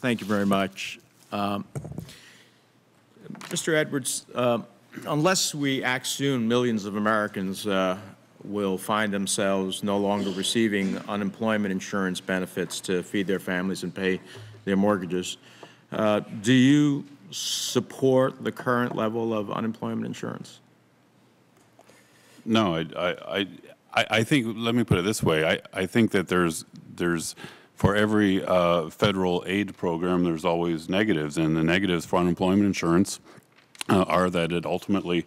Thank you very much. Mr. Edwards, unless we act soon, millions of Americans will find themselves no longer receiving unemployment insurance benefits to feed their families and pay their mortgages. Do you support the current level of unemployment insurance? No, I think, let me put it this way, I think that there's for every federal aid program, there's always negatives, and the negatives for unemployment insurance are that it ultimately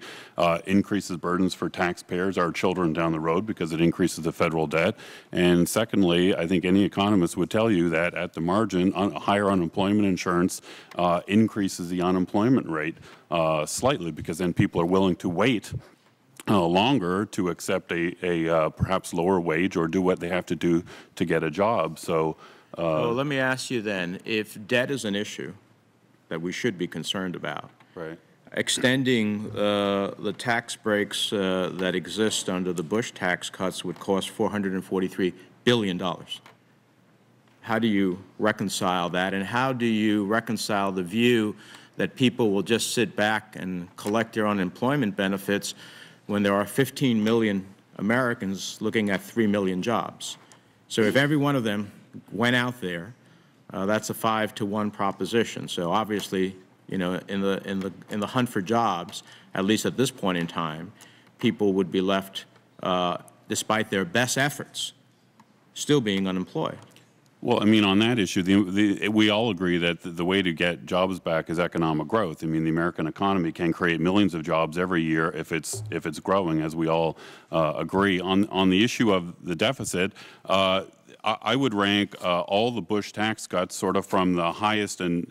increases burdens for taxpayers, our children down the road, because it increases the federal debt. And secondly, I think any economist would tell you that at the margin, higher unemployment insurance increases the unemployment rate slightly, because then people are willing to wait longer to accept a perhaps lower wage or do what they have to do to get a job. So well, let me ask you then, if debt is an issue that we should be concerned about, right, extending the tax breaks that exist under the Bush tax cuts would cost $443 billion. How do you reconcile that, and how do you reconcile the view that people will just sit back and collect their unemployment benefits when there are 15 million Americans looking at 3 million jobs? So if every one of them went out there, that's a 5-to-1 proposition. So obviously, you know, in the hunt for jobs, at least at this point in time, people would be left, despite their best efforts, still being unemployed. Well, I mean, on that issue, we all agree that the way to get jobs back is economic growth. I mean, the American economy can create millions of jobs every year if it's growing, as we all agree. On the issue of the deficit, I would rank all the Bush tax cuts sort of from the highest and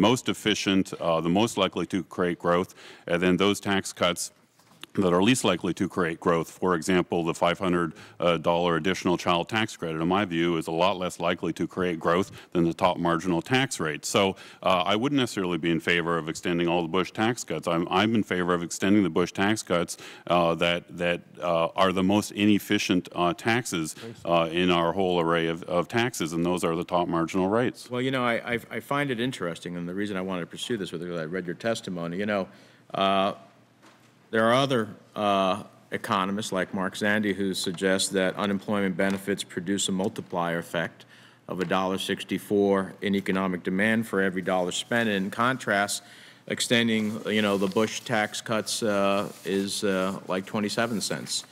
most efficient, the most likely to create growth, and then those tax cuts that are least likely to create growth. For example, the $500 additional child tax credit, in my view, is a lot less likely to create growth than the top marginal tax rate. So I wouldn't necessarily be in favor of extending all the Bush tax cuts. I'm in favor of extending the Bush tax cuts that are the most inefficient taxes in our whole array of taxes, and those are the top marginal rates. Well, you know, I find it interesting, and the reason I wanted to pursue this with you, I read your testimony, you know, there are other economists like Mark Zandi who suggest that unemployment benefits produce a multiplier effect of $1.64 in economic demand for every dollar spent. In contrast, extending, you know, the Bush tax cuts is like 27 cents.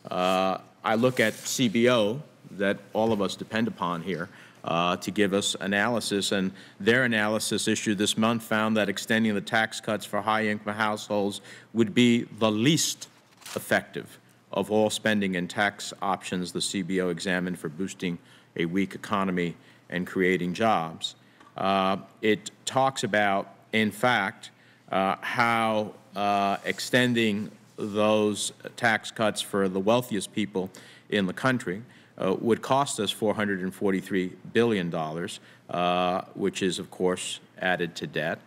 I look at CBO that all of us depend upon here to give us analysis, and their analysis issued this month found that extending the tax cuts for high-income households would be the least effective of all spending and tax options the CBO examined for boosting a weak economy and creating jobs. It talks about, in fact, how extending those tax cuts for the wealthiest people in the country would cost us $443 billion, which is, of course, added to debt.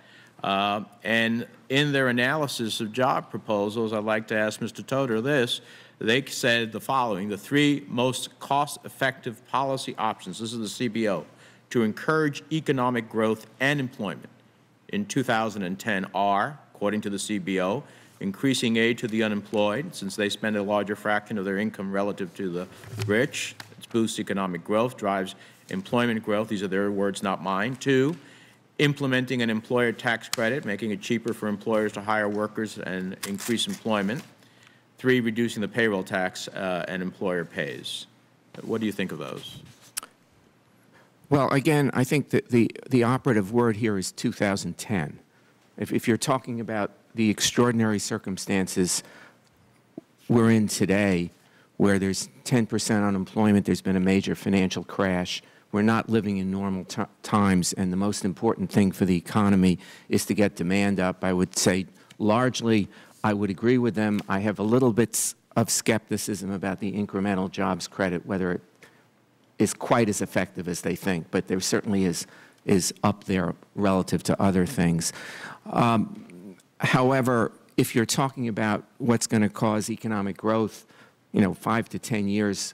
And in their analysis of job proposals, I'd like to ask Mr. Toder this. They said the following: the three most cost-effective policy options, this is the CBO, to encourage economic growth and employment in 2010 are, according to the CBO, increasing aid to the unemployed, since they spend a larger fraction of their income relative to the rich. It boosts economic growth, drives employment growth. These are their words, not mine. 2, implementing an employer tax credit, making it cheaper for employers to hire workers and increase employment. 3, reducing the payroll tax an employer pays. What do you think of those? Well, again, I think that the operative word here is 2010. If you're talking about the extraordinary circumstances we're in today, where there's 10% unemployment, there's been a major financial crash, we're not living in normal times, and the most important thing for the economy is to get demand up. I would say largely I would agree with them. I have a little bit of skepticism about the incremental jobs credit, whether it is quite as effective as they think, but there certainly is up there relative to other things. However, if you're talking about what's going to cause economic growth, you know, 5 to 10 years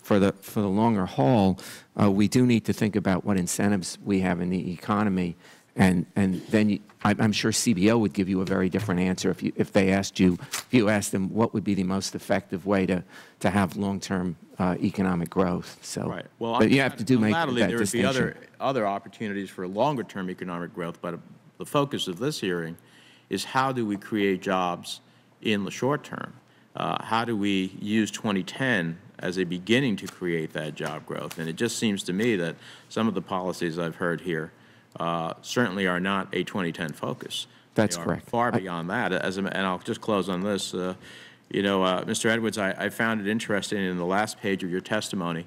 for the longer haul, we do need to think about what incentives we have in the economy, and then I'm sure CBO would give you a very different answer if they asked you, if you asked them what would be the most effective way to have long-term economic growth. So, Right. Well, but you have to make that undoubtedly there would be distinction. other opportunities for longer-term economic growth, but the focus of this hearing is how do we create jobs in the short term? How do we use 2010 as a beginning to create that job growth? And it just seems to me that some of the policies I've heard here certainly are not a 2010 focus. That's They are correct. far beyond that. And I'll just close on this. Mr. Edwards, I found it interesting in the last page of your testimony,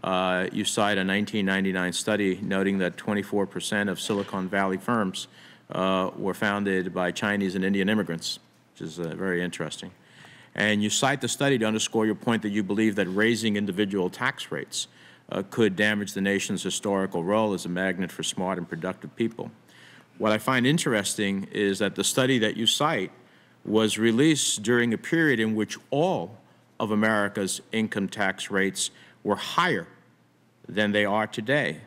you cite a 1999 study noting that 24% of Silicon Valley firms were founded by Chinese and Indian immigrants, which is very interesting. And you cite the study to underscore your point that you believe that raising individual tax rates could damage the nation's historical role as a magnet for smart and productive people. What I find interesting is that the study that you cite was released during a period in which all of America's income tax rates were higher than they are today.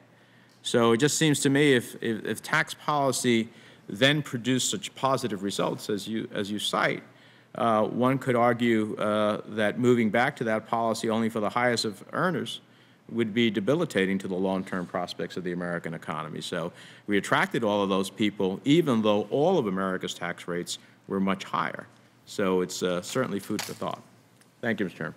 So it just seems to me if tax policy then produced such positive results as you cite, one could argue that moving back to that policy only for the highest of earners would be debilitating to the long-term prospects of the American economy. So we attracted all of those people, even though all of America's tax rates were much higher. So it's certainly food for thought. Thank you, Mr. Chairman.